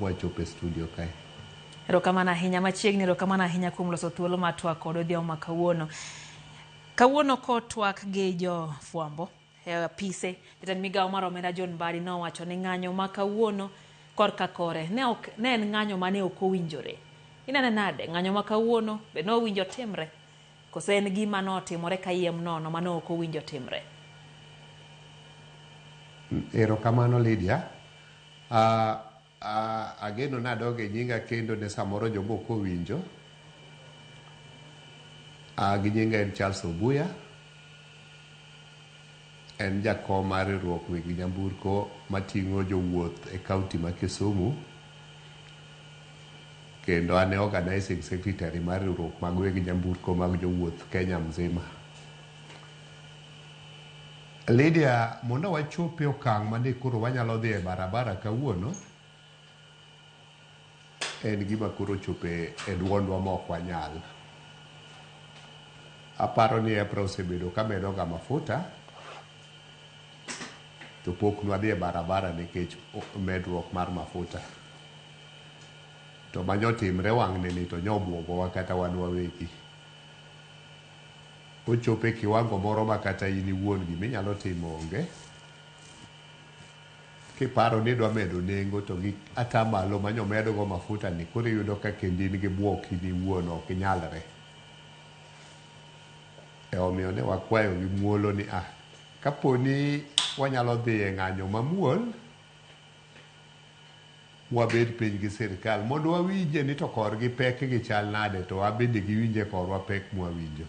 wachopo e studio kae. Erokamano ahinya machiegni, erokamano ahinya kuom loso thuolo mar twak kod odhiambo ma kawuono. Kawuono kotwak gi jo fuambo e apise, jatend migawo mar omenda John Mbadi nowacho ni ng'anyo ma kawuono korka kore ne en ng'anyo mane ok owinjore. Inene nade ng'anyo ma kawuono be no owinjo timre? Kose en gima notimore kayiem nono mane ok owinjo timre? Erokamano Lydia. Ageno nadoge nyinga kendo ne samoro jomoko winjo. Gi nyinga en Charles Obuya. En jakom mar riwruok weg nyamburko mating'o jowuoth e kaunti ma Kisumu. Kendo ane organizing secretary mar riwruok mag weg nyamburko mag jowuoth Kenya mzima. Lydia, mondo wachope okang' mane koro wanyalo dhi e barabara kawuono, en gima koro chope e duondwa ma ok wanyal. Aparo ni EPRA osebedo kamedo ga mafuta, to pok nwadhi e barabara nikech medruok mar mafuta. To manyotimre wang' nini to nyobuogowa kata wan wawegi. Ochope kiwango moro ma kata in iwuon giminyalo timo onge. Kiparo ni dwa medo nengo to gi atamalo manyomedo go mafuta ni koro yudo ka kendi in gi buok in iwuon ok inyalre. Omiyo ne wakwayo gi muolo ni kaponi wanyalo dhi e ng'anyo mamuol, wabed piny gi sirkal mondo wawinje ni to korgi pek gi chal nade to wabende giwinje korwa pek mwawinjo.